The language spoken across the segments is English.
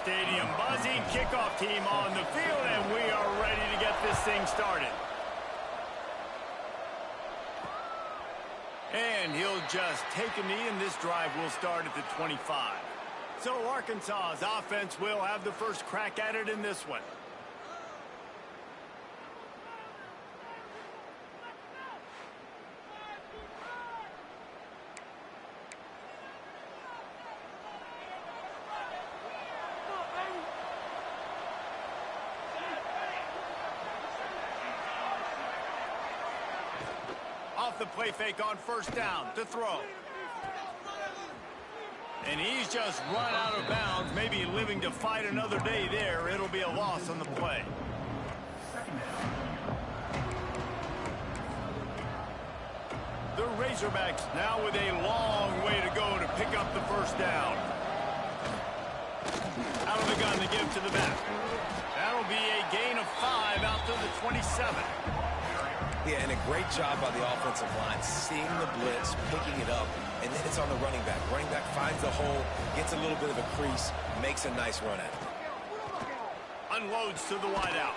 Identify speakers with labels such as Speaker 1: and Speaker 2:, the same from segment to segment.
Speaker 1: Stadium buzzing, kickoff team on the field, and we are ready to get this thing started. And he'll just take a knee, and this drive will start at the 25. So Arkansas's offense will have the first crack at it in this one. Off the play fake on first down to throw. And he's just run out of bounds, maybe living to fight another day there. It'll be a loss on the play. The Razorbacks now with a long way to go to pick up the first down. Out of the gun to give to the back. That'll be a gain of 5 out to the 27.
Speaker 2: Yeah, and a great job by the offensive line, seeing the blitz, picking it up, and then it's on the running back. Running back finds the hole, gets a little bit of a crease, makes a nice run at it.
Speaker 1: Unloads to the wideout,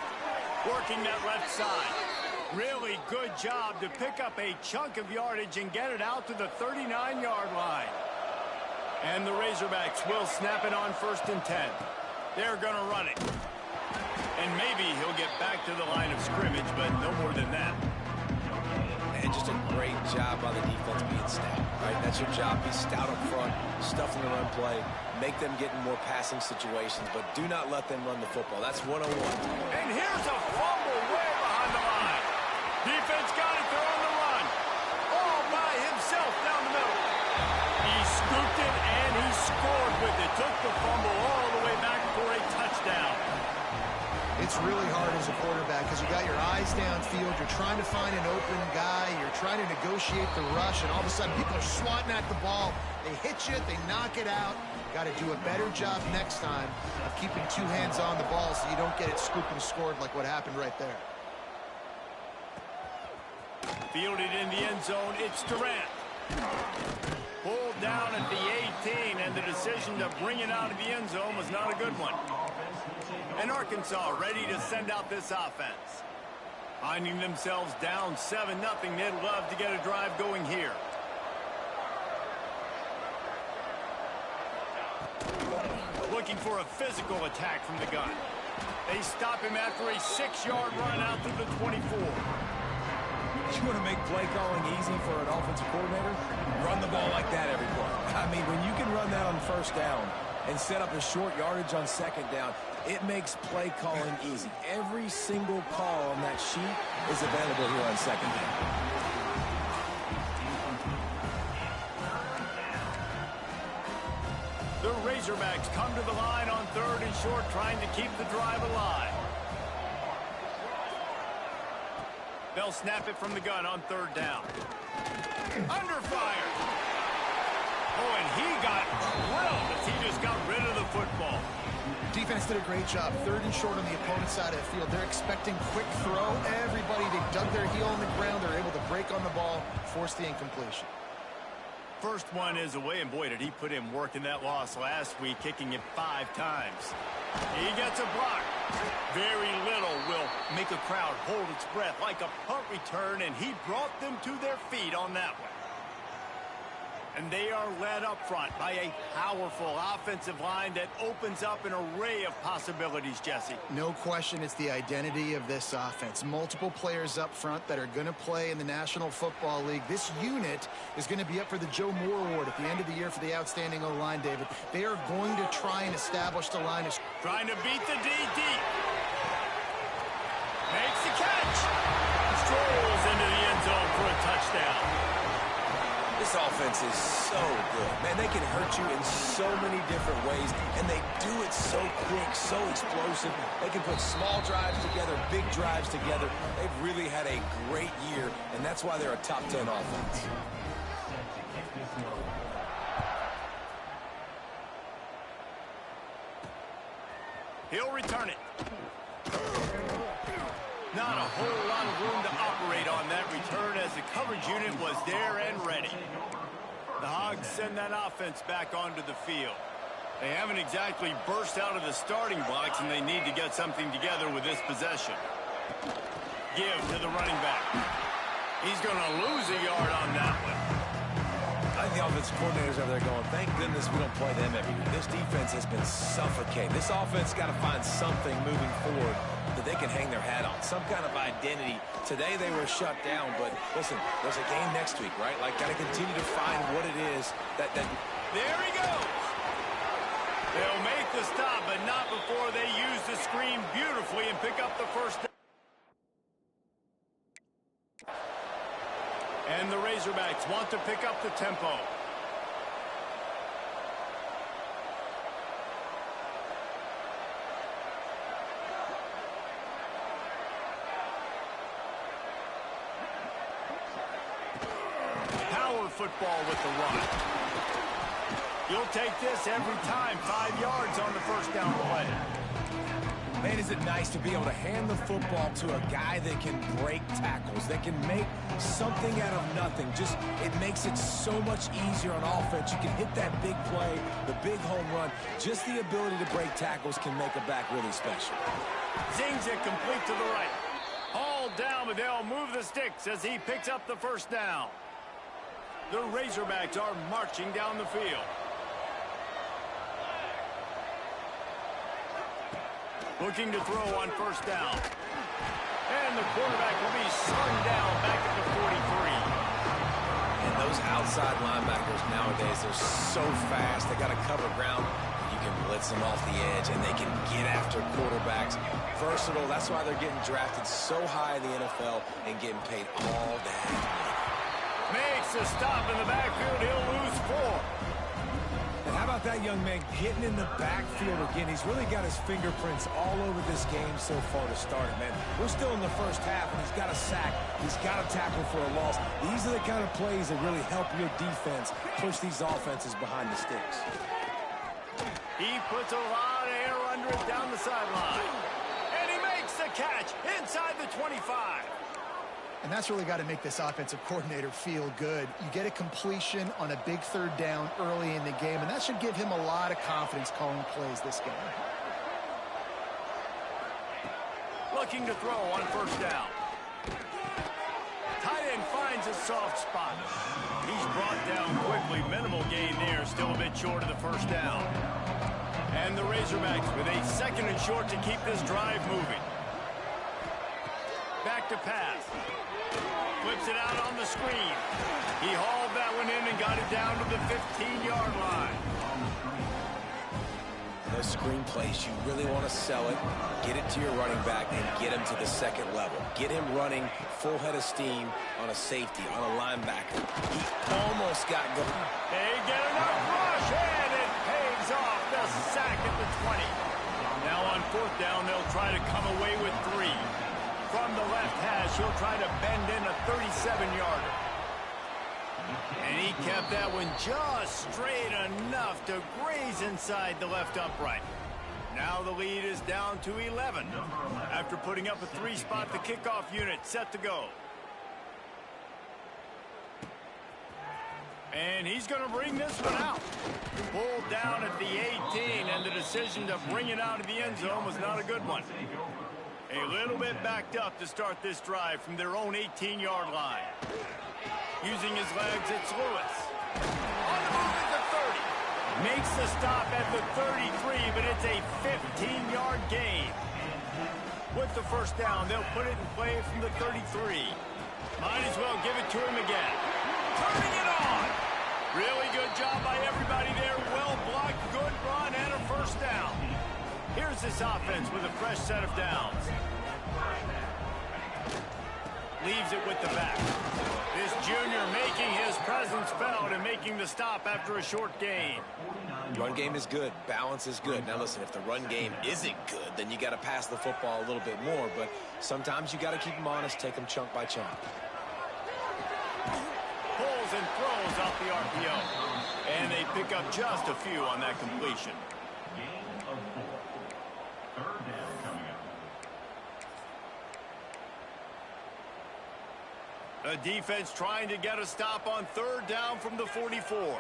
Speaker 1: working that left side. Really good job to pick up a chunk of yardage and get it out to the 39-yard line. And the Razorbacks will snap it on 1st and 10. They're going to run it. And maybe he'll get back to the line of scrimmage, but no more than that.
Speaker 2: And just a great job by the defense being stout, right? That's your job. Be stout up front, stuff in the run play, make them get in more passing situations, but do not let them run the football. That's 101.
Speaker 1: And here's a fumble way behind the line. Defense got it there on the run. All by himself down the middle. He scooped it and he scored with it. Took the fumble all the way back for a touchdown.
Speaker 3: It's really hard as a quarterback because you got your eyes downfield. You're trying to find an open guy. You're trying to negotiate the rush, and all of a sudden people are swatting at the ball. They hit you. They knock it out. Got to do a better job next time of keeping 2 hands on the ball so you don't get it scooped and scored like what happened right there.
Speaker 1: Fielded in the end zone, it's Durant. Pulled down at the 18, and the decision to bring it out of the end zone was not a good one. And Arkansas ready to send out this offense. Finding themselves down 7-0, they'd love to get a drive going here. Looking for a physical attack from the gun. They stop him after a 6-yard run out to the 24.
Speaker 2: You want to make play calling easy for an offensive coordinator? Run the ball like that every play. I mean, when you can run that on 1st down and set up a short yardage on 2nd down, it makes play calling easy. Every single call on that sheet is available here on 2nd down.
Speaker 1: The Razorbacks come to the line on 3rd and short, trying to keep the drive alive. They'll snap it from the gun on 3rd down. Under fire. Oh, and he got drilled as he just got rid of the football.
Speaker 3: Defense did a great job. 3rd and short on the opponent's side of the field. They're expecting quick throw. Everybody, they dug their heel on the ground. They're able to break on the ball, force the incompletion.
Speaker 1: First one is away, and boy, did he put in work in that loss last week, kicking it 5 times. He gets a block. Very little will make a crowd hold its breath like a punt return, and he brought them to their feet on that one. And they are led up front by a powerful offensive line that opens up an array of possibilities, Jesse.
Speaker 3: No question, it's the identity of this offense. Multiple players up front that are going to play in the National Football League. This unit is going to be up for the Joe Moore Award at the end of the year for the outstanding O-line, David. They are going to try and establish the line.
Speaker 1: Trying to beat the DD. Makes the catch. Strolls into the end zone for a touchdown.
Speaker 2: This offense is so good. Man, they can hurt you in so many different ways, and they do it so quick, so explosive. They can put small drives together, big drives together. They've really had a great year, and that's why they're a top 10 offense.
Speaker 1: He'll return it. Not a whole lot of room to operate on that return as the coverage unit was there and ready. The Hogs send that offense back onto the field. They haven't exactly burst out of the starting blocks, and they need to get something together with this possession. Give to the running back. He's going to lose a yard on that one.
Speaker 2: I think the offensive coordinators over there going, thank goodness we don't play them every week. This defense has been suffocating. This offense got to find something moving forward that they can hang their hat on, some kind of identity. Today they were shut down, but listen, there's a game next week, right? Like, got to continue to find what it is that...
Speaker 1: There he goes. They'll make the stop, but not before they use the screen beautifully and pick up the first down. And the Razorbacks want to pick up the tempo. Power football with the run. You'll take this every time. 5 yards on the first down play.
Speaker 2: Man, is it nice to be able to hand the football to a guy that can break tackles, that can make something out of nothing. Just, it makes it so much easier on offense. You can hit that big play, the big home run. Just the ability to break tackles can make a back really special.
Speaker 1: Zings it complete to the right. Hauled down, but they'll move the sticks as he picks up the first down. The Razorbacks are marching down the field. Looking to throw on first down. And the quarterback will be slung down back at the 43.
Speaker 2: And those outside linebackers nowadays, they're so fast. They got to cover ground. You can blitz them off the edge, and they can get after quarterbacks. Versatile. That's why they're getting drafted so high in the NFL and getting paid all that money.
Speaker 1: Makes a stop in the backfield. He'll lose 4.
Speaker 2: And how about that young man getting in the backfield again? He's really got his fingerprints all over this game so far to start it, man. We're still in the first half, and he's got a sack. He's got a tackle for a loss. These are the kind of plays that really help your defense push these offenses behind the sticks.
Speaker 1: He puts a lot of air under it down the sideline. And he makes the catch inside the 25.
Speaker 3: And that's really got to make this offensive coordinator feel good. You get a completion on a big third down early in the game, and that should give him a lot of confidence calling plays this game.
Speaker 1: Looking to throw on first down. Tight end finds a soft spot. He's brought down quickly. Minimal gain there, still a bit short of the first down. And the Razorbacks with a 2nd and short to keep this drive moving. Back to pass. Flips it out on the screen. He hauled that one in and got it down to the 15-yard line.
Speaker 2: Those screen plays, you really want to sell it, get it to your running back, and get him to the 2nd level. Get him running full head of steam on a safety, on a linebacker. He almost got going.
Speaker 1: They get enough rush, and it pays off. The sack at the 20. Now on 4th down, they'll try to come away with 3. From the left hash, he'll try to bend in a 37-yarder. And he kept that one just straight enough to graze inside the left upright. Now the lead is down to 11. After putting up a 3-spot, the kickoff unit set to go. And he's going to bring this one out. Pulled down at the 18, and the decision to bring it out of the end zone was not a good one. A little bit backed up to start this drive from their own 18-yard line. Using his legs, it's Lewis. On the move at the 30. Makes the stop at the 33, but it's a 15-yard gain. With the first down, they'll put it in play from the 33. Might as well give it to him again. Turning it on. Really good job by everybody there. Well blocked, good run, and a first down. Here's this offense with a fresh set of downs. Leaves it with the back. This junior making his presence felt and making the stop after a short gain.
Speaker 2: Run game is good. Balance is good. Now listen, if the run game isn't good, then you got to pass the football a little bit more. But sometimes you got to keep them honest, take them chunk by chunk.
Speaker 1: Pulls and throws off the RPO. And they pick up just a few on that completion. A defense trying to get a stop on 3rd down from the 44.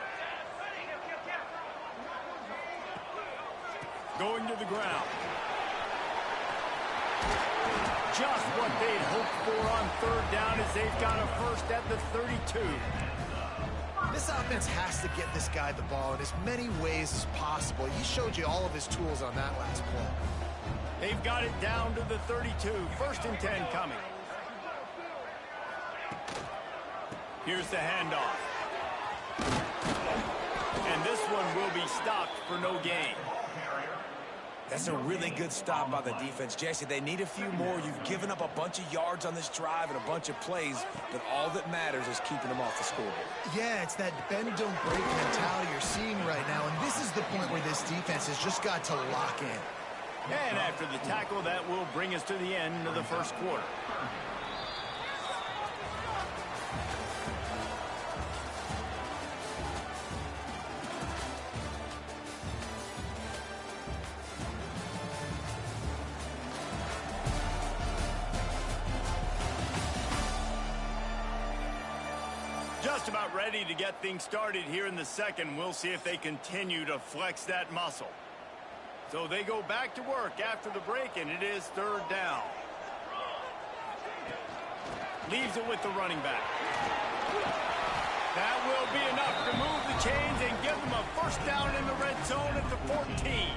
Speaker 1: Going to the ground. Just what they'd hoped for on third down as they've got a first at the 32.
Speaker 3: This offense has to get this guy the ball in as many ways as possible. He showed you all of his tools on that last play.
Speaker 1: They've got it down to the 32. First and 10 coming. Here's the handoff. And this one will be stopped for no gain.
Speaker 2: That's a really good stop by the defense, Jesse. They need a few more. You've given up a bunch of yards on this drive and a bunch of plays, but all that matters is keeping them off the scoreboard.
Speaker 3: Yeah, it's that bend, don't break mentality you're seeing right now, and this is the point where this defense has just got to lock in.
Speaker 1: And after the tackle, that will bring us to the end of the first quarter. Just about ready to get things started here in the second. We'll see if they continue to flex that muscle. So they go back to work after the break, and it is third down. Leaves it with the running back. That will be enough to move the chains and give them a first down in the red zone at the 14.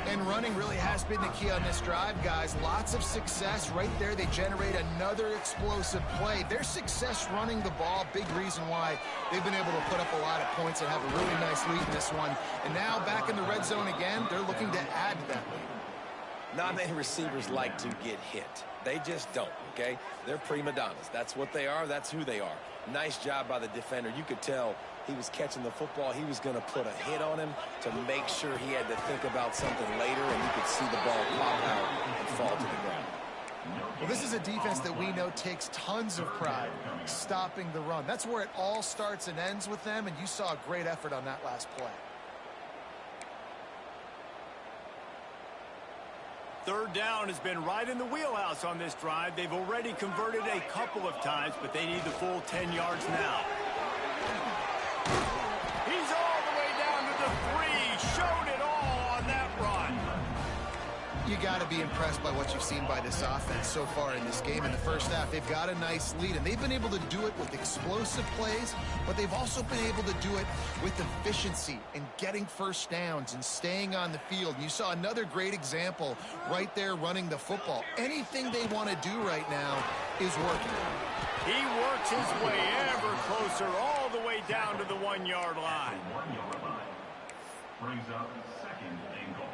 Speaker 3: And running really has been the key on this drive, guys. Lots of success right there. They generate another explosive play. Their success running the ball, big reason why they've been able to put up a lot of points and have a really nice lead in this one. And now back in the red zone again, they're looking to add to that lead.
Speaker 2: Not many receivers like to get hit. They just don't, okay? They're prima donnas. That's what they are. That's who they are. Nice job by the defender. You could tell he was catching the football. He was going to put a hit on him to make sure he had to think about something later, and you could see the ball pop out and fall to the ground.
Speaker 3: Well, this is a defense that we know takes tons of pride stopping the run. That's where it all starts and ends with them, and you saw a great effort on that last play.
Speaker 1: Third down has been right in the wheelhouse on this drive. They've already converted a couple of times, but they need the full 10 yards now. He's all the way down to the 3. Showed it all on that run.
Speaker 3: You got to be impressed by what you've seen by this offense so far in this game. In the first half, they've got a nice lead, and they've been able to do it with explosive plays, but they've also been able to do it with efficiency and getting first downs and staying on the field. You saw another great example right there running the football. Anything they want to do right now is working.
Speaker 1: He works his way ever closer all the way down to the 1 yard line.
Speaker 4: Brings up second and goal.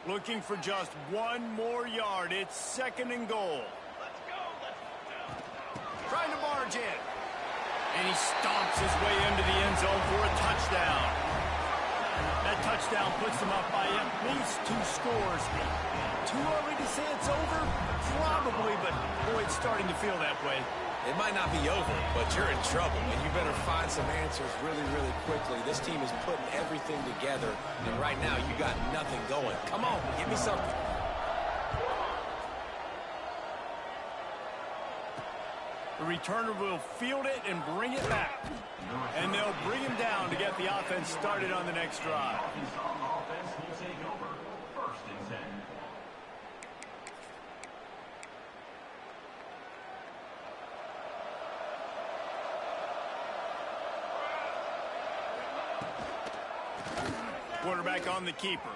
Speaker 1: Looking for just one more yard. It's second and goal. Trying to barge in. And he stomps his way into the end zone for a touchdown. That touchdown puts them up by at least 2 scores. Too early to say it's over? Probably, but boy, it's starting to feel that way.
Speaker 2: It might not be over, but you're in trouble, and you better find some answers really, really quickly. This team is putting everything together, and right now you got nothing going. Come on, give me something.
Speaker 1: The returner will field it and bring it back. And they'll bring him down to get the offense started on the next drive.
Speaker 4: Offense will take over. First and 10.
Speaker 1: Quarterback on the keeper.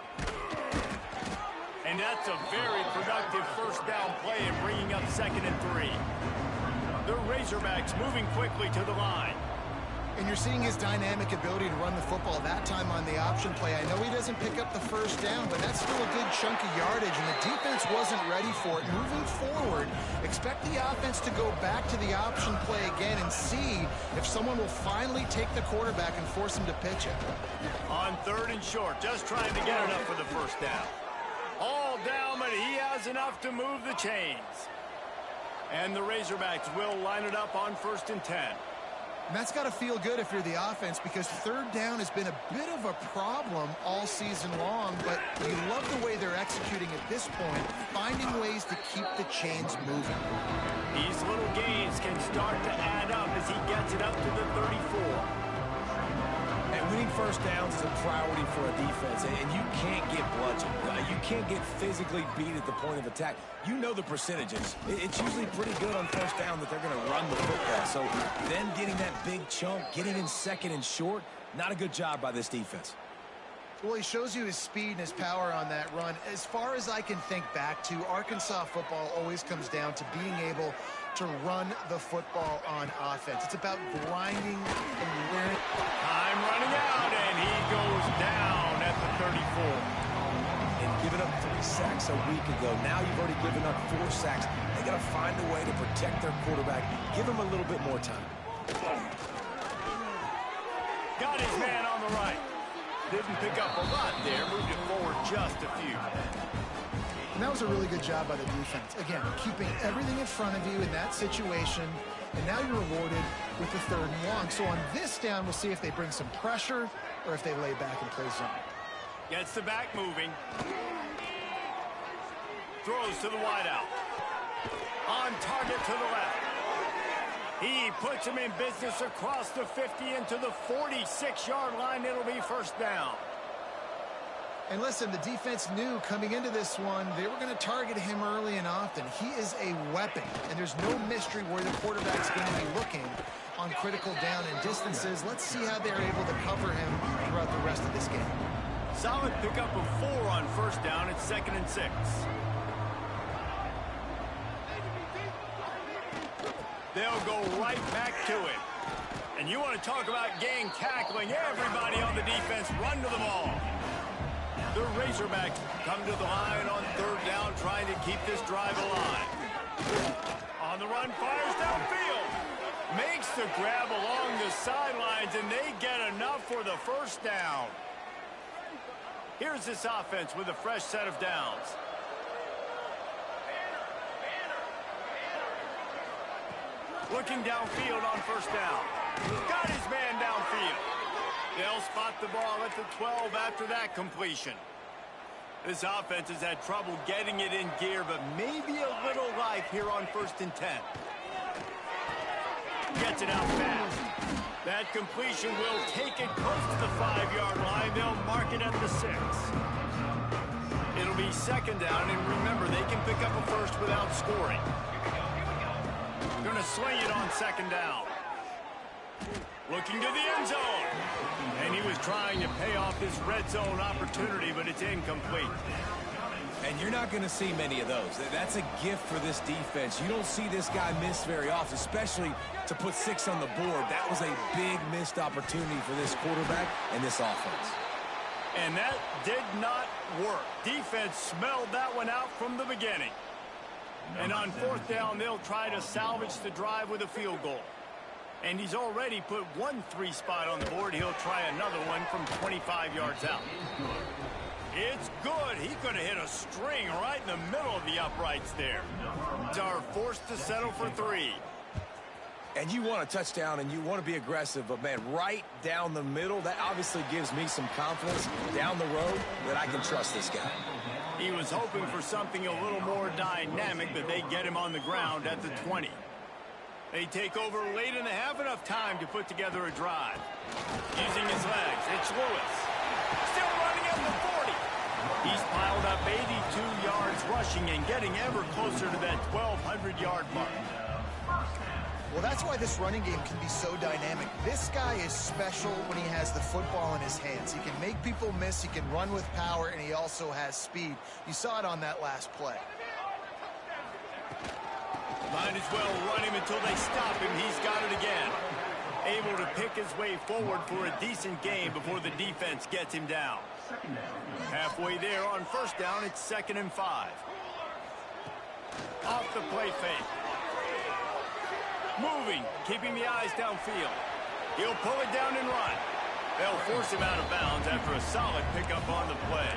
Speaker 1: And that's a very productive first down play and bringing up second and 3. The Razorbacks moving quickly to the line.
Speaker 3: And you're seeing his dynamic ability to run the football that time on the option play. I know he doesn't pick up the first down, but that's still a good chunk of yardage, and the defense wasn't ready for it. Moving forward, expect the offense to go back to the option play again and see if someone will finally take the quarterback and force him to pitch it.
Speaker 1: On third and short, just trying to get it up for the first down. All down, but he has enough to move the chains. And the Razorbacks will line it up on first and 10.
Speaker 3: And that's got to feel good if you're the offense, because third down has been a bit of a problem all season long, but you love the way they're executing at this point, finding ways to keep the chains moving.
Speaker 1: These little gains can start to add up as he gets it up to the 34.
Speaker 2: And winning first downs is a priority for a defense, and you can't get bludgeoned. You can't get physically beat at the point of attack. You know the percentages. It's usually pretty good on first down that they're going to run the football. So then getting that big chunk, getting in second and short, not a good job by this defense.
Speaker 3: Well, he shows you his speed and his power on that run. As far as I can think back to, Arkansas football always comes down to being able to run the football on offense. It's about grinding and learning.
Speaker 1: Time running out, and he goes down at the 34.
Speaker 2: And giving up 3 sacks a week ago. Now you've already given up 4 sacks. They got to find a way to protect their quarterback. Give him a little bit more time.
Speaker 1: Got his man on the right. Didn't pick up a lot there. Moved it forward just a few.
Speaker 3: And that was a really good job by the defense. Again, keeping everything in front of you in that situation. And now you're rewarded with the 3rd and long. So on this down, we'll see if they bring some pressure or if they lay back and play zone.
Speaker 1: Gets the back moving. Throws to the wideout. On target to the left. He puts him in business across the 50 into the 46-yard line. It'll be first down.
Speaker 3: And listen, the defense knew coming into this one, they were going to target him early and often. He is a weapon, and there's no mystery where the quarterback's going to be looking on critical down and distances. Let's see how they're able to cover him throughout the rest of this game.
Speaker 1: Solid pickup of 4 on first down. It's 2nd and 6. They'll go right back to it. And you want to talk about gang tackling. Everybody on the defense run to the ball. The Razorbacks come to the line on 3rd down, trying to keep this drive alive. On the run, fires downfield. Makes the grab along the sidelines, and they get enough for the first down. Here's this offense with a fresh set of downs. Looking downfield on first down. Got his man downfield. They'll spot the ball at the 12 after that completion. This offense has had trouble getting it in gear, but maybe a little life here on 1st and 10. Gets it out fast. That completion will take it close to the 5-yard line. They'll mark it at the 6. It'll be 2nd down, and remember, they can pick up a first without scoring. Going to sling it on 2nd down. Looking to the end zone. And he was trying to pay off this red zone opportunity, but it's incomplete.
Speaker 2: And you're not going to see many of those. That's a gift for this defense. You don't see this guy miss very often, especially to put 6 on the board. That was a big missed opportunity for this quarterback and this offense.
Speaker 1: And that did not work. Defense smelled that one out from the beginning. And on 4th down, they'll try to salvage the drive with a field goal. And he's already put 1 3 spot on the board. He'll try another one from 25 yards out. It's good. He could have hit a string right in the middle of the uprights there. Are forced to settle for 3.
Speaker 2: And you want a touchdown and you want to be aggressive, but man, right down the middle, that obviously gives me some confidence down the road that I can trust this guy.
Speaker 1: He was hoping for something a little more dynamic, but they get him on the ground at the 20. They take over late in the half, enough time to put together a drive. Using his legs, it's Lewis. Still running at the 40. He's piled up 82 yards rushing and getting ever closer to that 1,200-yard mark.
Speaker 3: Well, that's why this running game can be so dynamic. This guy is special when he has the football in his hands. He can make people miss, he can run with power, and he also has speed. You saw it on that last play.
Speaker 1: Might as well run him until they stop him. He's got it again. Able to pick his way forward for a decent gain before the defense gets him down. Halfway there on first down, it's 2nd and 5. Off the play fake. Moving, keeping the eyes downfield. He'll pull it down and run. They'll force him out of bounds after a solid pickup on the play.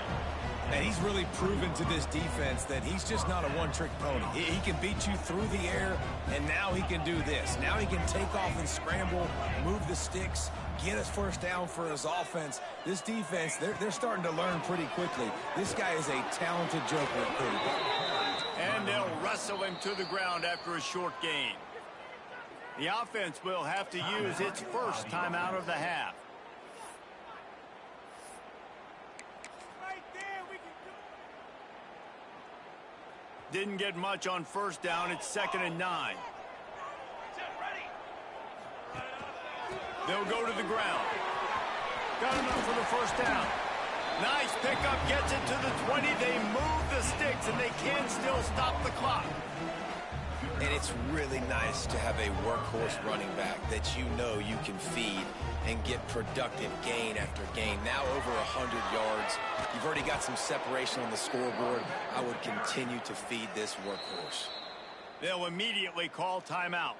Speaker 2: And he's really proven to this defense that he's just not a one-trick pony. He can beat you through the air, and now he can do this. Now he can take off and scramble, move the sticks, get us first down for his offense. This defense, they're starting to learn pretty quickly. This guy is a talented joker at quarterback.
Speaker 1: And they'll wrestle him to the ground after a short gain. The offense will have to use its first time out of the half. Didn't get much on first down. It's 2nd and 9. They'll go to the ground. Got enough for the first down. Nice pickup, gets it to the 20. They move the sticks, and they can still stop the clock.
Speaker 2: And it's really nice to have a workhorse running back that you know you can feed and get productive gain after gain. Now over 100 yards. You've already got some separation on the scoreboard. I would continue to feed this workhorse.
Speaker 1: They'll immediately call timeout.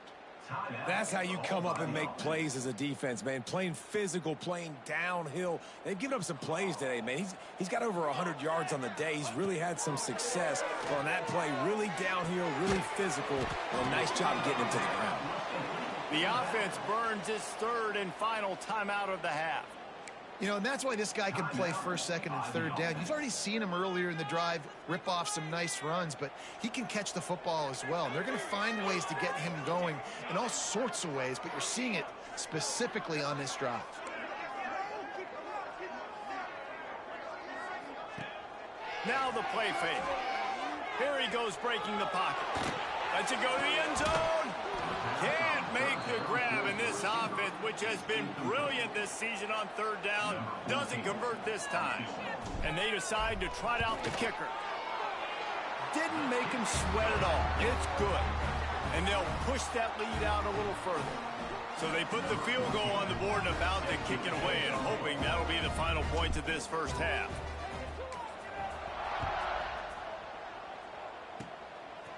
Speaker 2: That's how you come up and make plays as a defense, man. Playing physical, playing downhill. They've given up some plays today, man. He's got over 100 yards on the day. He's really had some success on that play. Really downhill, really physical. Well, nice job getting him to the ground.
Speaker 1: The offense burns its 3rd and final timeout of the half.
Speaker 3: You know, and that's why this guy can play 1st, 2nd, and 3rd down. You've already seen him earlier in the drive rip off some nice runs, but he can catch the football as well. And they're going to find ways to get him going in all sorts of ways, but you're seeing it specifically on this drive.
Speaker 1: Now the play fake. Here he goes breaking the pocket. Lets it go to the end zone. Can't make the grab, in this offense, which has been brilliant this season on 3rd down, doesn't convert this time. And they decide to trot out the kicker. Didn't make him sweat at all. It's good. And they'll push that lead out a little further. So they put the field goal on the board and about to kick it away, and hoping that'll be the final points of this first half.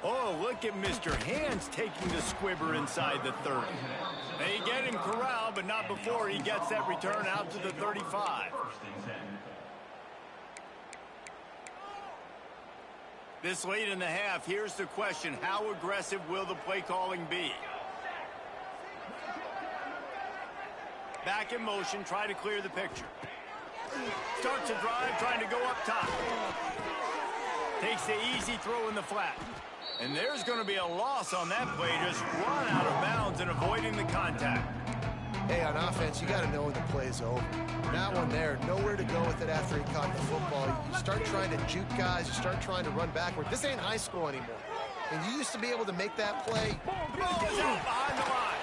Speaker 1: Oh, look at Mr. Hands taking the squibber inside the 30. They get him corralled, but not before he gets that return out to the 35. This late in the half, here's the question. How aggressive will the play calling be? Back in motion, try to clear the picture. Starts a drive, trying to go up top. Takes the easy throw in the flat. And there's going to be a loss on that play. Just run out of bounds and avoiding the contact.
Speaker 3: Hey, on offense, you got to know when the play's over. That one there, nowhere to go with it after he caught the football. You start trying to juke guys. You start trying to run backward. This ain't high school anymore. And you used to be able to make that play.
Speaker 1: Ball is out behind the line.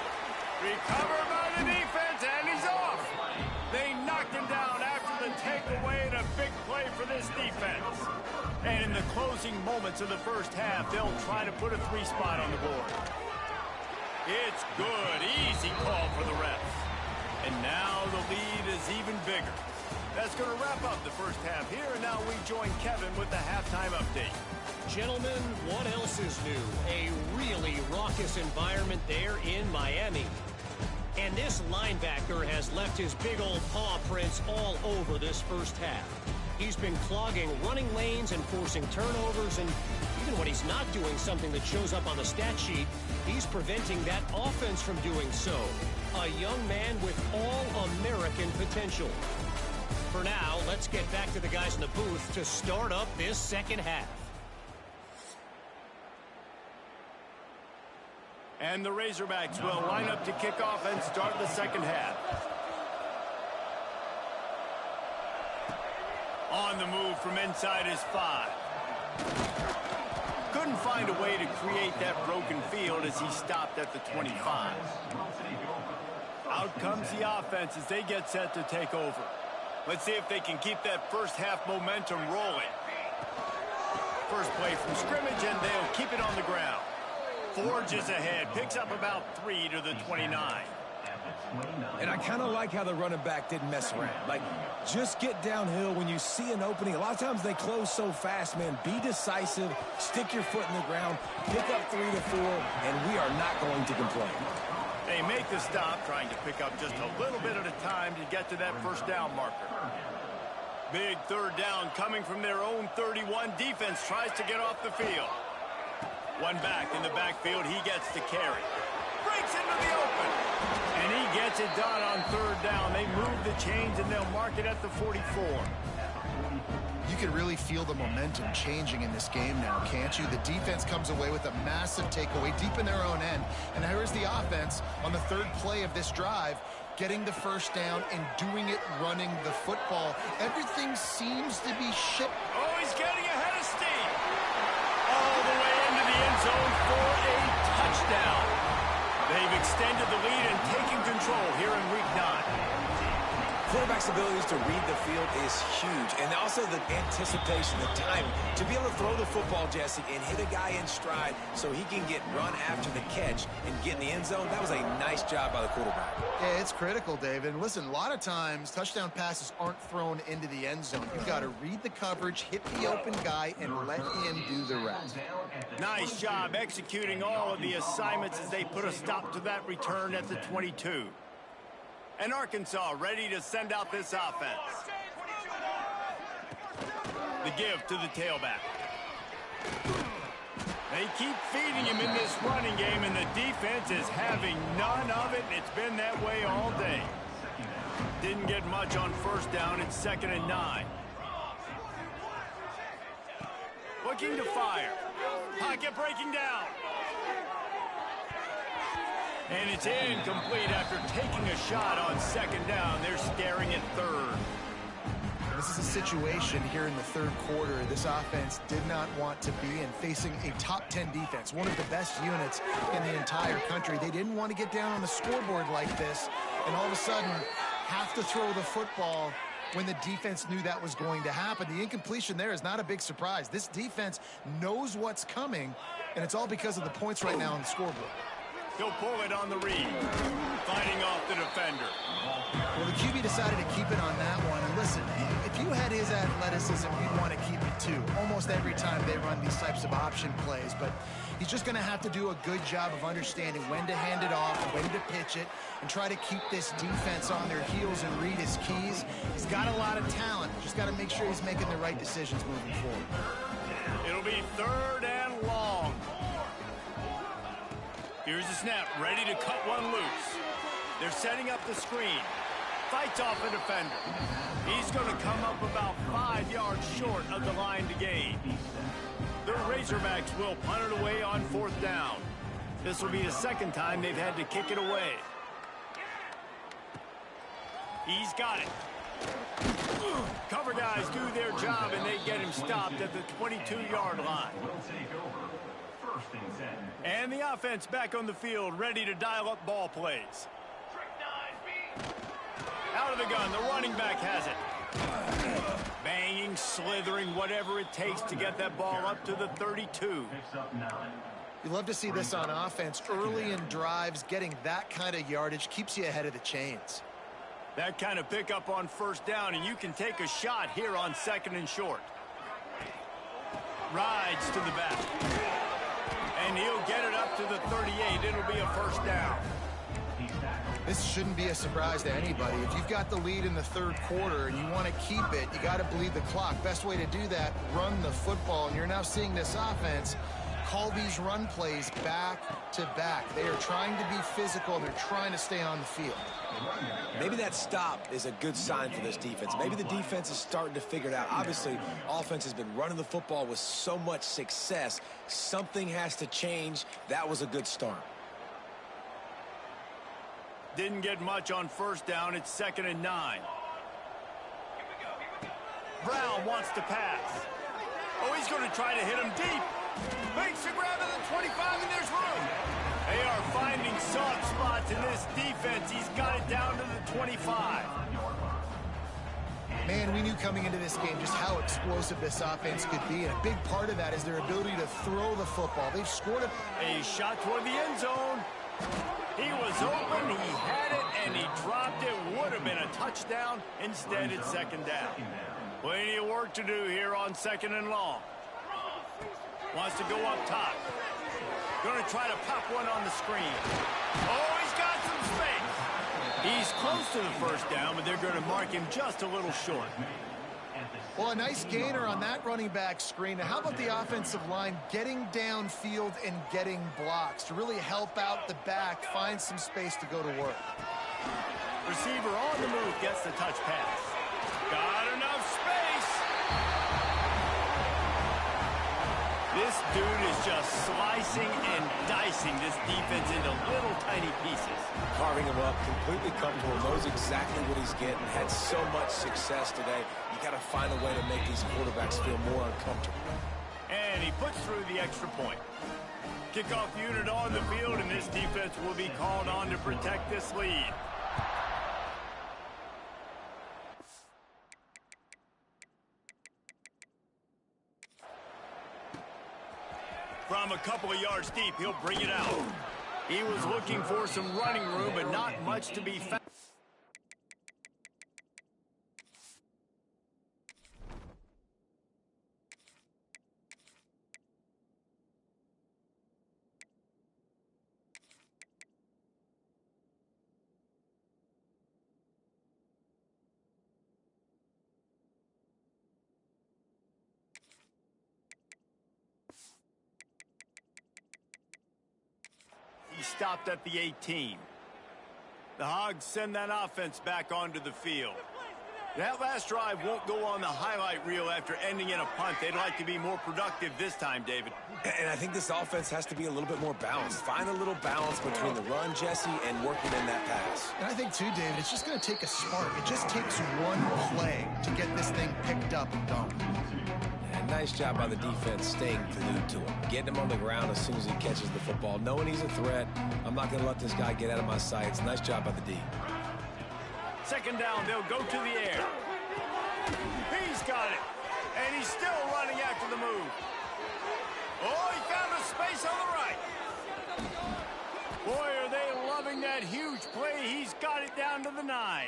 Speaker 1: Recovered by the defense, and he's off. They knocked him down after the takeaway, and a big play for this defense. And in the closing moments of the first half, they'll try to put a 3-spot on the board. It's good. Easy call for the refs. And now the lead is even bigger. That's going to wrap up the first half here, and now we join Kevin with the halftime update.
Speaker 5: Gentlemen, what else is new? A really raucous environment there in Miami. And this linebacker has left his big old paw prints all over this first half. He's been clogging running lanes and forcing turnovers, and even when he's not doing something that shows up on the stat sheet, he's preventing that offense from doing so. A young man with all-American potential. For now, let's get back to the guys in the booth to start up this second half.
Speaker 1: And the Razorbacks will line up to kick off and start the second half. On the move from inside his 5. Couldn't find a way to create that broken field as he stopped at the 25. Out comes the offense as they get set to take over. Let's see if they can keep that first half momentum rolling. First play from scrimmage, and they'll keep it on the ground. Forges ahead, picks up about 3 to the 29.
Speaker 2: And I kind of like how the running back didn't mess around. Like, just get downhill when you see an opening. A lot of times they close so fast, man. Be decisive, stick your foot in the ground, pick up 3 to 4, and we are not going to complain.
Speaker 1: They make the stop, trying to pick up just a little bit at a time to get to that first down marker. Big third down coming from their own 31. Defense tries to get off the field. One back in the backfield, he gets the carry. Breaks into the open. And he gets it done on third down. They move the chains, and they'll mark it at the 44.
Speaker 3: You can really feel the momentum changing in this game now, can't you? The defense comes away with a massive takeaway deep in their own end. And here's the offense on the third play of this drive, getting the first down, and doing it running the football. Everything seems to be shipped.
Speaker 1: Oh, he's getting ahead of steam. All the way into the end zone for a touchdown. They've extended the lead and taken control here in Week 9.
Speaker 2: Quarterback's abilities to read the field is huge, and also the anticipation, the timing. To be able to throw the football, Jesse, and hit a guy in stride so he can get run after the catch and get in the end zone, that was a nice job by the quarterback.
Speaker 3: Yeah, it's critical, David. And listen, a lot of times touchdown passes aren't thrown into the end zone. You've got to read the coverage, hit the open guy, and let him do the rest.
Speaker 1: Nice job executing all of the assignments as they put a stop to that return at the 22. And Arkansas ready to send out this offense. The give to the tailback. They keep feeding him in this running game, and the defense is having none of it, and it's been that way all day. Didn't get much on first down. It's 2nd and 9. Looking to fire. Pocket breaking down. And it's incomplete after taking a shot on 2nd down. They're staring at 3rd.
Speaker 3: This is a situation here in the 3rd quarter this offense did not want to be in, facing a top 10 defense, one of the best units in the entire country. They didn't want to get down on the scoreboard like this and all of a sudden have to throw the football when the defense knew that was going to happen. The incompletion there is not a big surprise. This defense knows what's coming, and it's all because of the points right now on the scoreboard.
Speaker 1: He'll pull it on the read, fighting off the defender.
Speaker 3: Well, the QB decided to keep it on that one. And listen, if you had his athleticism, you'd want to keep it too. Almost every time they run these types of option plays. But he's just going to have to do a good job of understanding when to hand it off, when to pitch it, and try to keep this defense on their heels and read his keys. He's got a lot of talent. Just got to make sure he's making the right decisions moving forward.
Speaker 1: It'll be 3rd and long. Here's the snap, ready to cut one loose. They're setting up the screen. Fights off a defender. He's going to come up about 5 yards short of the line to gain. The Razorbacks will punt it away on 4th down. This will be the 2nd time they've had to kick it away. He's got it. Cover guys do their job, and they get him stopped at the 22-yard line. And the offense back on the field, ready to dial up ball plays. Out of the gun, the running back has it. Banging, slithering, whatever it takes to get that ball up to the 32.
Speaker 3: You love to see this on offense. Early in drives, getting that kind of yardage keeps you ahead of the chains.
Speaker 1: That kind of pickup on 1st down, and you can take a shot here on 2nd and short. Rides to the back. And he'll get it up to the 38. It'll be a 1st down.
Speaker 3: This shouldn't be a surprise to anybody. If you've got the lead in the 3rd quarter and you want to keep it, you got to bleed the clock. Best way to do that, run the football. And you're now seeing this offense call these run plays back to back. They are trying to be physical, and they're trying to stay on the field.
Speaker 2: Maybe that stop is a good sign for this defense. Maybe the defense is starting to figure it out. Obviously, offense has been running the football with so much success. Something has to change. That was a good start.
Speaker 1: Didn't get much on 1st down. It's 2nd and 9. Brown wants to pass. Oh, he's going to try to hit him deep. Makes a grab at the 25, and there's room. They are finding soft spots in this defense. He's got it down to the 25.
Speaker 3: Man, we knew coming into this game just how explosive this offense could be, and a big part of that is their ability to throw the football. They've scored
Speaker 1: a shot toward the end zone. He was open, he had it, and he dropped it. Would have been a touchdown. Instead, it's 2nd down. Plenty of work to do here on 2nd and long. Wants to go up top. Going to try to pop one on the screen. Oh, he's got some space. He's close to the 1st down, but they're going to mark him just a little short.
Speaker 3: Well, a nice gainer on that running back screen. Now, how about the offensive line getting downfield and getting blocks to really help out the back, find some space to go to work?
Speaker 1: Receiver on the move gets the touch pass. Got enough space. This Dude is just slicing and dicing this defense into little tiny pieces.
Speaker 2: Carving him up, completely comfortable, knows exactly what he's getting, had so much success today. You got to find a way to make these quarterbacks feel more uncomfortable.
Speaker 1: And he puts through the extra point. Kickoff unit on the field, and this defense will be called on to protect this lead. From a couple of yards deep, he'll bring it out. He was looking for some running room, but not much to be found. He stopped at the 18. The Hogs send that offense back onto the field. That last drive won't go on the highlight reel after ending in a punt. They'd like to be more productive this time, David.
Speaker 2: And I think this offense has to be a little bit more balanced. Find a little balance between the run, Jesse, and working in that pass.
Speaker 3: And I think, too, David, it's just going to take a spark. It just takes one play to get this thing picked up and going.
Speaker 2: And nice job by the defense staying glued to him. Getting him on the ground as soon as he catches the football. Knowing he's a threat, I'm not going to let this guy get out of my sights. Nice job by the D.
Speaker 1: Second down, they'll go to the air. He's got it. And he's still running after the move. Oh, he found a space on the right. Boy, are they loving that huge play. He's got it down to the 9.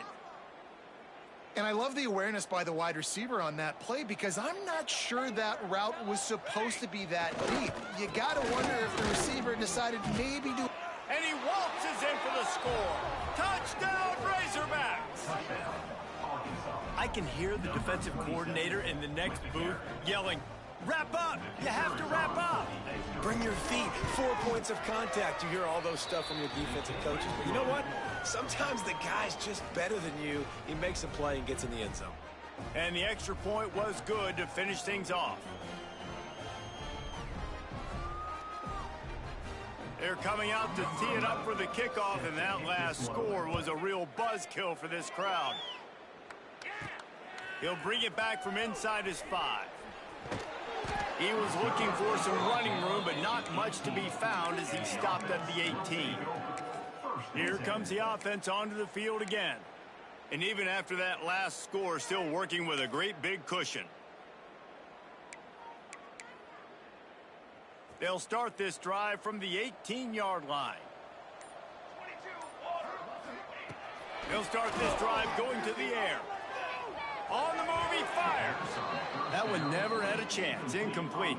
Speaker 3: And I love the awareness by the wide receiver on that play because I'm not sure that route was supposed to be that deep. You got to wonder if the receiver decided maybe to...
Speaker 1: And he waltzes in for the score. Touchdown, Razorbacks! I can hear the defensive coordinator in the next booth yelling, "Wrap up! You have to wrap up!"
Speaker 2: Bring your feet. 4 points of contact. You hear all those stuff from your defensive coaches. But you know what? Sometimes the guy's just better than you. He makes a play and gets in the end zone.
Speaker 1: And the extra point was good to finish things off. They're coming out to tee it up for the kickoff, and that last score was a real buzzkill for this crowd. He'll bring it back from inside his 5. He was looking for some running room, but not much to be found as he stopped at the 18. Here comes the offense onto the field again. And even after that last score, still working with a great big cushion. They'll start this drive from the 18-yard line. They'll start this drive going to the air. On the move, he fires. That one never had a chance. Incomplete.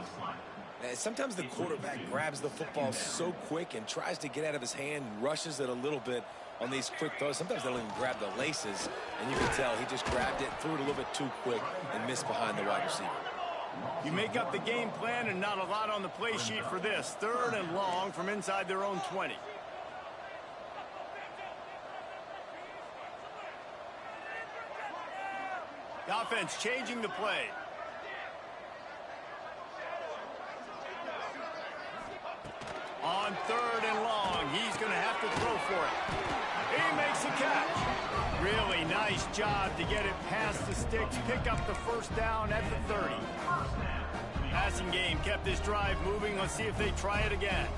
Speaker 2: Sometimes the quarterback grabs the football so quick and tries to get out of his hand and rushes it a little bit on these quick throws. Sometimes they don't even grab the laces, and you can tell he just grabbed it, threw it a little bit too quick, and missed behind the wide receiver.
Speaker 1: You make up the game plan and not a lot on the play sheet for this. 3rd and long from inside their own 20. The offense changing the play. On 3rd and long, he's going to have to throw for it. He makes the catch. Really nice job to get it past the sticks, pick up the first down at the 30. Passing game kept this drive moving. Let's see if they try it again.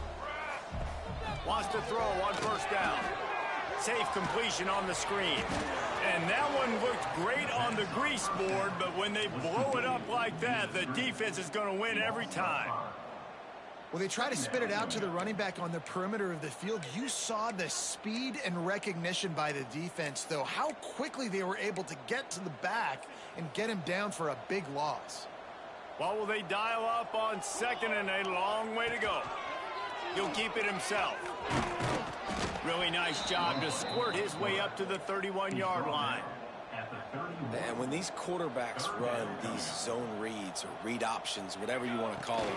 Speaker 1: Wants to throw on 1st down. Safe completion on the screen. And that one looked great on the grease board, but when they blow it up like that, the defense is going to win every time.
Speaker 3: Well, they try to spit it out to the running back on the perimeter of the field. You saw the speed and recognition by the defense, though, how quickly they were able to get to the back and get him down for a big loss.
Speaker 1: Well, will they dial up on 2nd and a long way to go? He'll keep it himself. Really nice job to squirt his way up to the 31-yard line.
Speaker 2: And when these quarterbacks run these zone reads or read options, whatever you want to call them,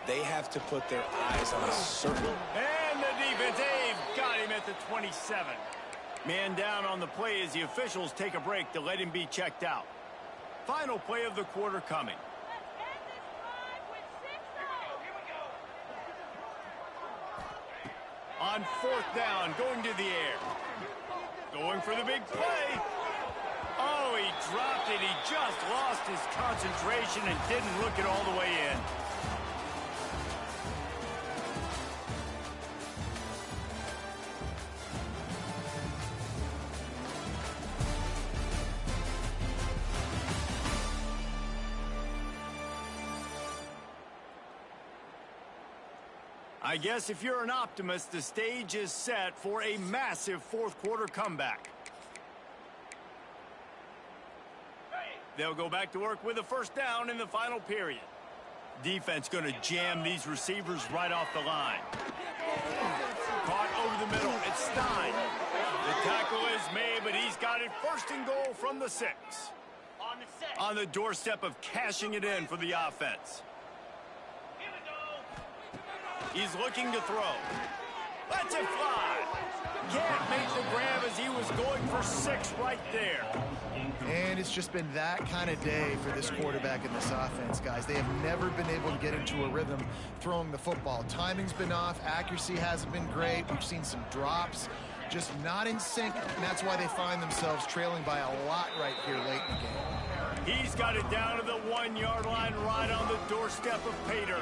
Speaker 2: they have to put their eyes on a circle.
Speaker 1: And the defense, they've got him at the 27. Man down on the play as the officials take a break to let him be checked out. Final play of the quarter coming. On 4th down, going to the air. Going for the big play. Oh, he dropped it. He just lost his concentration and didn't look it all the way in. I guess if you're an optimist, the stage is set for a massive fourth quarter comeback. They'll go back to work with a first down in the final period. Defense going to jam these receivers right off the line. Caught over the middle. It's Stein. The tackle is made, but he's got it first and goal from the 6. On the doorstep of cashing it in for the offense. He's looking to throw. Lets it fly. Can't make the grab as he was going for 6 right there.
Speaker 3: And it's just been that kind of day for this quarterback in this offense, guys. They have never been able to get into a rhythm throwing the football. Timing's been off. Accuracy hasn't been great. We've seen some drops. Just not in sync, and that's why they find themselves trailing by a lot right here late in the game.
Speaker 1: He's got it down to the 1-yard line right on the doorstep of Pater.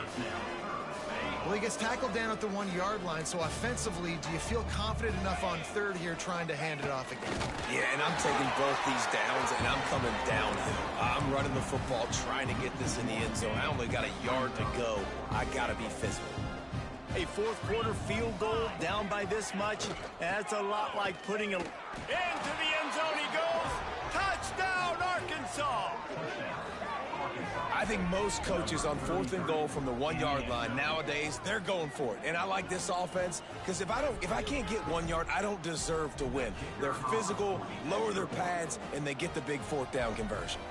Speaker 3: Well, he gets tackled down at the 1-yard line, so offensively, do you feel confident enough on 3rd here trying to hand it off again?
Speaker 2: Yeah, and I'm taking both these downs, and I'm coming downhill. I'm running the football, trying to get this in the end zone. I only got a yard to go. I got to be physical.
Speaker 1: A fourth quarter field goal down by this much, that's a lot like putting a... Into the end zone he goes! Touchdown, Arkansas!
Speaker 2: I think most coaches on 4th and goal from the 1-yard line nowadays, they're going for it. And I like this offense because if I can't get 1 yard, I don't deserve to win. They're physical, lower their pads, and they get the big 4th down conversion.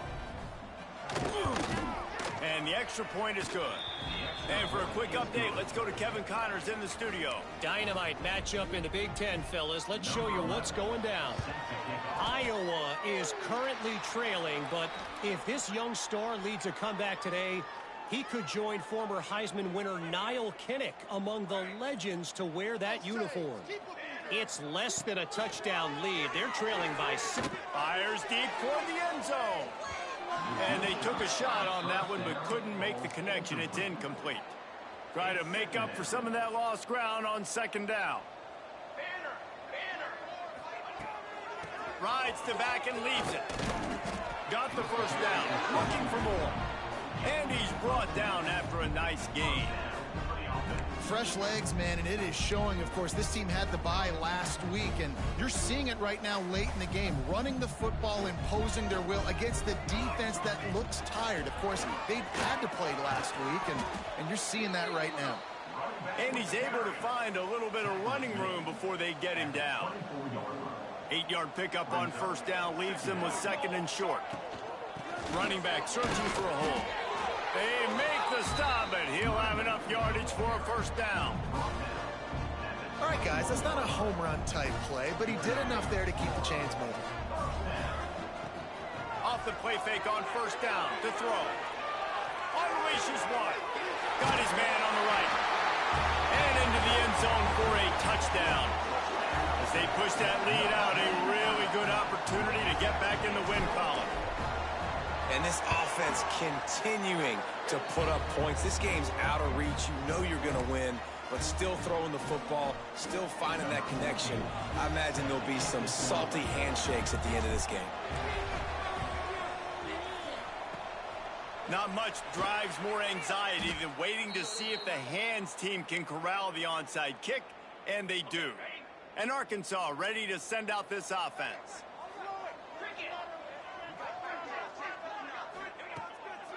Speaker 1: And the extra point is good. And for a quick update, let's go to Kevin Connors in the studio.
Speaker 5: Dynamite matchup in the Big Ten, fellas. Let's show you what's going down. Iowa is currently trailing, but if this young star leads a comeback today, he could join former Heisman winner Niall Kinnick among the legends to wear that uniform. It's less than a touchdown lead. They're trailing by 6.
Speaker 1: Fires deep toward the end zone. And they took a shot on that one, but couldn't make the connection. It's incomplete. Try to make up for some of that lost ground on 2nd down. Rides to back and leaves it. Got the first down. Looking for more. And he's brought down after a nice gain.
Speaker 3: Fresh legs, man, and it is showing. Of course, this team had the bye last week, and you're seeing it right now late in the game. Running the football, imposing their will against the defense that looks tired. Of course, they had to play last week, and you're seeing that right now.
Speaker 1: And he's able to find a little bit of running room before they get him down. 8-yard pickup on 1st down leaves them with 2nd and short. Running back searching for a hole. They make the stop, but he'll have enough yardage for a 1st down.
Speaker 3: All right, guys, that's not a home run type play, but he did enough there to keep the chains moving.
Speaker 1: Off the play fake on 1st down to throw. Unleashes one. Got his man on the right. And into the end zone for a touchdown. As they push that lead out, a really good opportunity to get back in the win column.
Speaker 2: And this offense continuing to put up points. This game's out of reach. You know you're going to win, but still throwing the football, still finding that connection. I imagine there'll be some salty handshakes at the end of this game.
Speaker 1: Not much drives more anxiety than waiting to see if the hands team can corral the onside kick, and they do. And Arkansas ready to send out this offense.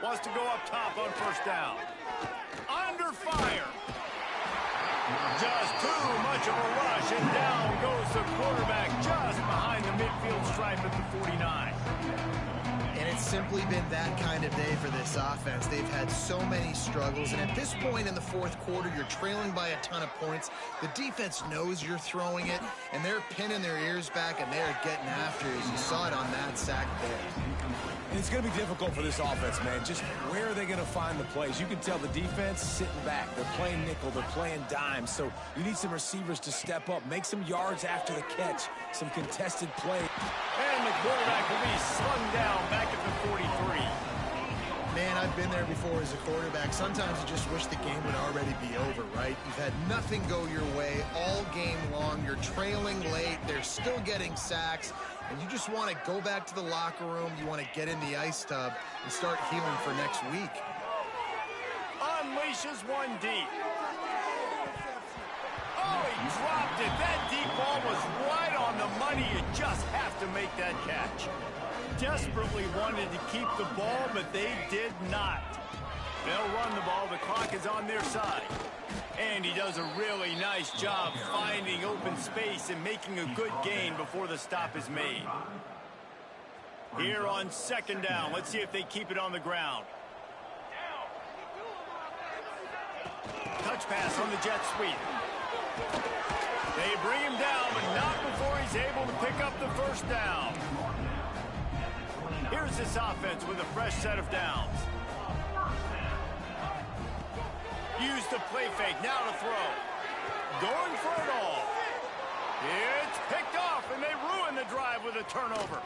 Speaker 1: Wants to go up top on 1st down. Under fire. Just too much of a rush, and down goes the quarterback just behind the midfield stripe at the 49.
Speaker 3: And it's simply been that kind of day for this offense. They've had so many struggles, and at this point in the 4th quarter, you're trailing by a ton of points. The defense knows you're throwing it, and they're pinning their ears back, and they're getting after it, as you saw it on that sack there.
Speaker 2: It's going to be difficult for this offense, man. Just where are they going to find the plays? You can tell the defense sitting back. They're playing nickel. They're playing dime. So you need some receivers to step up, make some yards after the catch, some contested play.
Speaker 1: And the quarterback will be slung down back at the 43.
Speaker 3: Man, I've been there before as a quarterback. Sometimes you just wish the game would already be over, right? You've had nothing go your way all game long. You're trailing late. They're still getting sacks. And you just want to go back to the locker room. You want to get in the ice tub and start healing for next week.
Speaker 1: Unleashes one deep. Oh, he dropped it. That deep ball was right on the money. You just have to make that catch. Desperately wanted to keep the ball, but they did not. They'll run the ball. The clock is on their side. And he does a really nice job finding open space and making a good gain before the stop is made. Here on second down, let's see if they keep it on the ground. Touch pass on the jet sweep. They bring him down, but not before he's able to pick up the first down. Here's this offense with a fresh set of downs. Use the play fake, now to throw. Going for it all. It's picked off, and they ruin the drive with a turnover.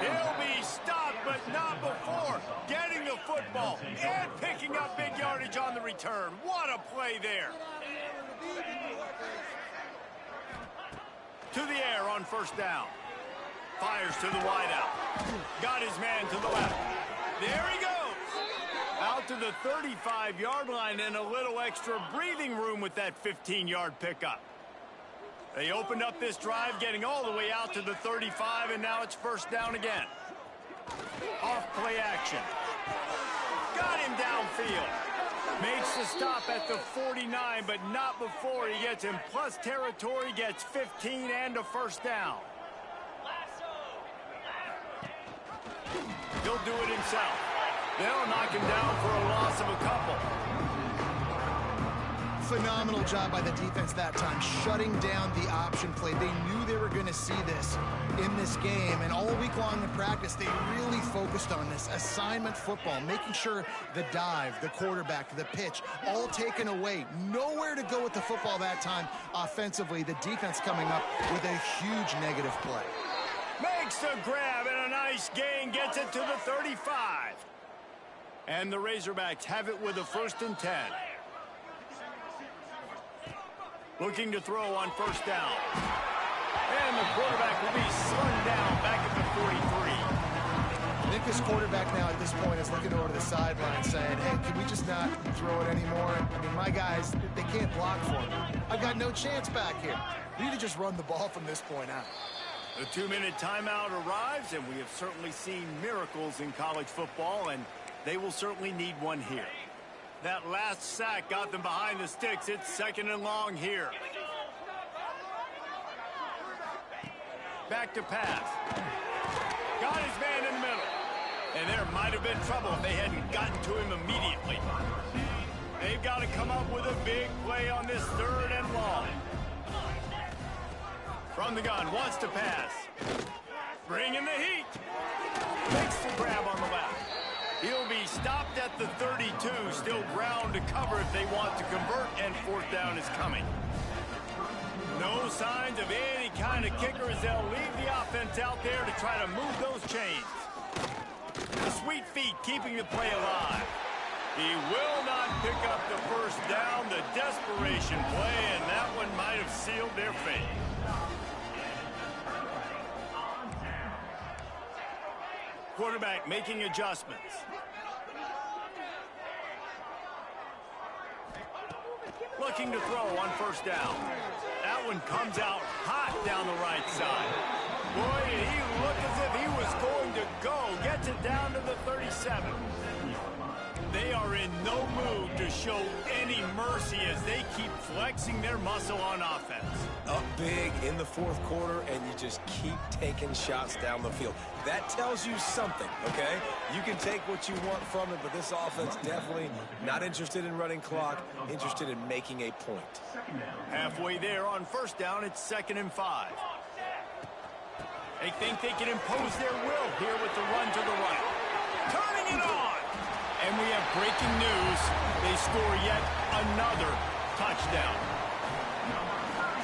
Speaker 1: He'll be stopped, but not before getting the football and picking up big yardage on the return. What a play there. To the air on first down. Fires to the wideout. Got his man to the left. There he goes. Out to the 35-yard line and a little extra breathing room with that 15-yard pickup. They opened up this drive, getting all the way out to the 35, and now it's first down again. Off play action. Got him downfield. Makes the stop at the 49, but not before he gets in plus territory, gets 15 and a first down. He'll do it himself. They'll knock him down for a loss of a couple.
Speaker 3: Phenomenal job by the defense that time, shutting down the option play. They knew they were going to see this in this game, and all week long in practice, they really focused on this assignment football, making sure the dive, the quarterback, the pitch, all taken away. Nowhere to go with the football that time offensively. The defense coming up with a huge negative play.
Speaker 1: Makes the grab and a nice gain, gets it to the 35. And the Razorbacks have it with a 1st and 10. Looking to throw on first down. And the quarterback will be slung down back at the 43.
Speaker 3: I think this quarterback now at this point is looking over to the sideline saying, hey, can we just not throw it anymore? I mean, my guys, they can't block for me. I've got no chance back here. We need to just run the ball from this point out.
Speaker 1: The 2-minute timeout arrives, and we have certainly seen miracles in college football, and they will certainly need one here. That last sack got them behind the sticks. It's 2nd and long here. Back to pass. Got his man in the middle. And there might have been trouble if they hadn't gotten to him immediately. They've got to come up with a big play on this 3rd and long. From the gun, wants to pass. Bringing the heat. Makes the grab on the left. He'll be stopped at the 32. Still ground to cover if they want to convert, and 4th down is coming. No signs of any kind of kicker as they'll leave the offense out there to try to move those chains. The sweet feet keeping the play alive. He will not pick up the first down. The desperation play, and that one might have sealed their fate. Quarterback making adjustments. Looking to throw on first down. That one comes out hot down the right side. Boy, he looked as if he was going to go. Gets it down to the 37. They are in no mood to show any mercy as they keep flexing their muscle on offense.
Speaker 2: Up big in the 4th quarter, and you just keep taking shots down the field. That tells you something, okay? You can take what you want from it, but this offense definitely not interested in running clock, interested in making a point.
Speaker 1: Halfway there on first down, it's 2nd and 5. They think they can impose their will here with the run to the right. Turning it on! And we have breaking news. They score yet another touchdown.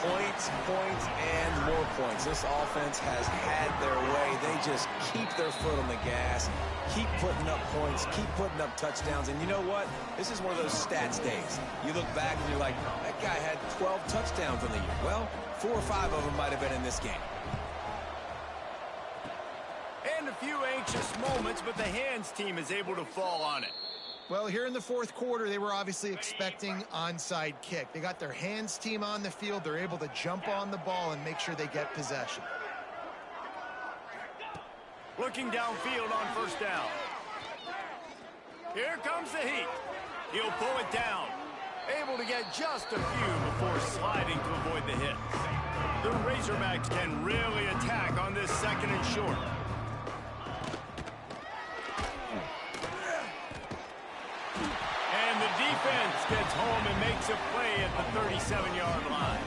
Speaker 2: Points, points, and more points. This offense has had their way. They just keep their foot on the gas, keep putting up points, keep putting up touchdowns. And you know what? This is one of those stats days. You look back and you're like, that guy had 12 touchdowns in the year. Well, 4 or 5 of them might have been in this game.
Speaker 1: And a few anxious moments, but the hands team is able to fall on it.
Speaker 3: Well, here in the fourth quarter, they were obviously expecting onside kick. They got their hands team on the field. They're able to jump on the ball and make sure they get possession.
Speaker 1: Looking downfield on first down. Here comes the heat. He'll pull it down. Able to get just a few before sliding to avoid the hit. The Razorbacks can really attack on this second and short. And the defense gets home and makes a play at the 37-yard line.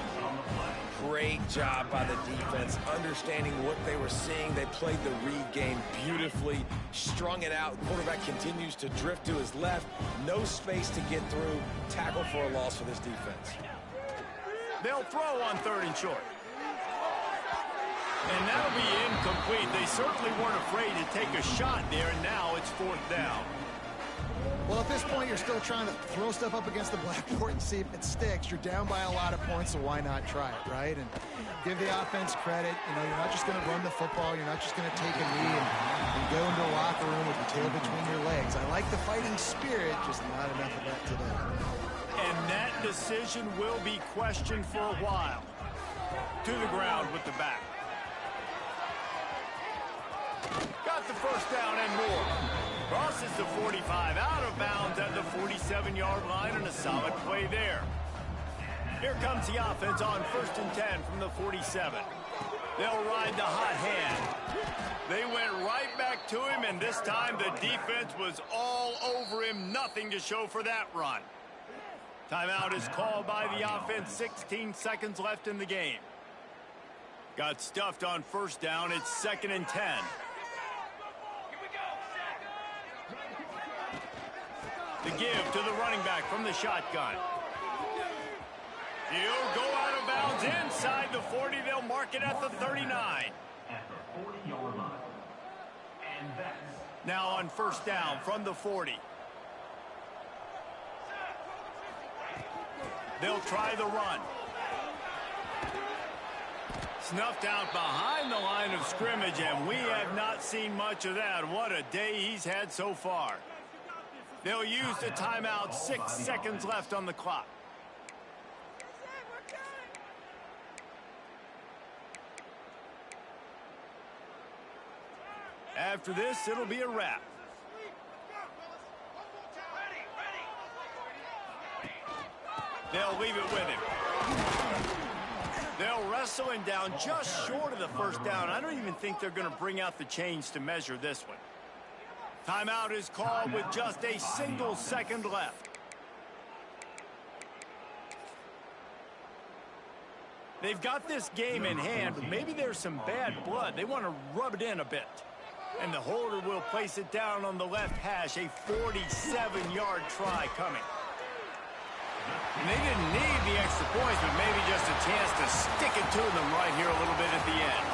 Speaker 2: Great job by the defense, understanding what they were seeing. They played the read game beautifully, strung it out. Quarterback continues to drift to his left. No space to get through. Tackle for a loss for this defense.
Speaker 1: They'll throw on third and short. And that'll be incomplete. They certainly weren't afraid to take a shot there, and now it's fourth down.
Speaker 3: Well, at this point, you're still trying to throw stuff up against the blackboard and see if it sticks. You're down by a lot of points, so why not try it, right? And give the offense credit. You know, you're not just going to run the football. You're not just going to take a knee and go into the locker room with your tail between your legs. I like the fighting spirit, just not enough of that today.
Speaker 1: And that decision will be questioned for a while. To the ground with the back. Got the first down and more. Crosses the 45, out of bounds at the 47-yard line, and a solid play there. Here comes the offense on 1st and 10 from the 47. They'll ride the hot hand. They went right back to him, and this time the defense was all over him. Nothing to show for that run. Timeout is called by the offense. 16 seconds left in the game. Got stuffed on first down. It's 2nd and 10. The give to the running back from the shotgun. He'll go out of bounds inside the 40. They'll mark it at the 39.
Speaker 4: At the 40-yard line. And that's...
Speaker 1: Now on first down from the 40. They'll try the run. Snuffed out behind the line of scrimmage, and we have not seen much of that. What a day he's had so far. They'll use the timeout. 6 seconds left on the clock. After this, it'll be a wrap. They'll leave it with him. They'll wrestle him down just short of the first down. I don't even think they're going to bring out the chains to measure this one. Timeout is called with just a single second left. They've got this game in hand, but maybe there's some bad blood. They want to rub it in a bit. And the holder will place it down on the left hash. A 47-yard try coming. And they didn't need the extra points, but maybe just a chance to stick it to them right here a little bit at the end.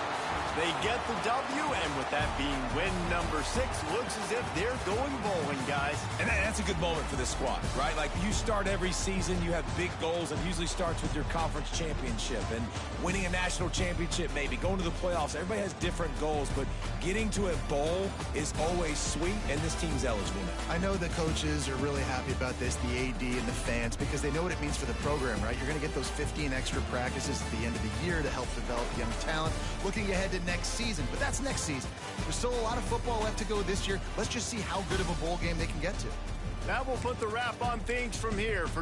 Speaker 1: They get the W, and with that being win number 6, looks as if they're going bowling, guys.
Speaker 2: And that's a good moment for this squad, right? Like, you start every season, you have big goals, and usually starts with your conference championship and winning a national championship, maybe going to the playoffs. Everybody has different goals, but getting to a bowl is always sweet, and this team's eligible now.
Speaker 3: I know the coaches are really happy about this, the AD and the fans, because they know what it means for the program, right? You're going to get those 15 extra practices at the end of the year to help develop young talent. Looking ahead to next season, but that's next season. There's still a lot of football left to go this year. Let's just see how good of a bowl game they can get to.
Speaker 1: That will put the wrap on things from here. For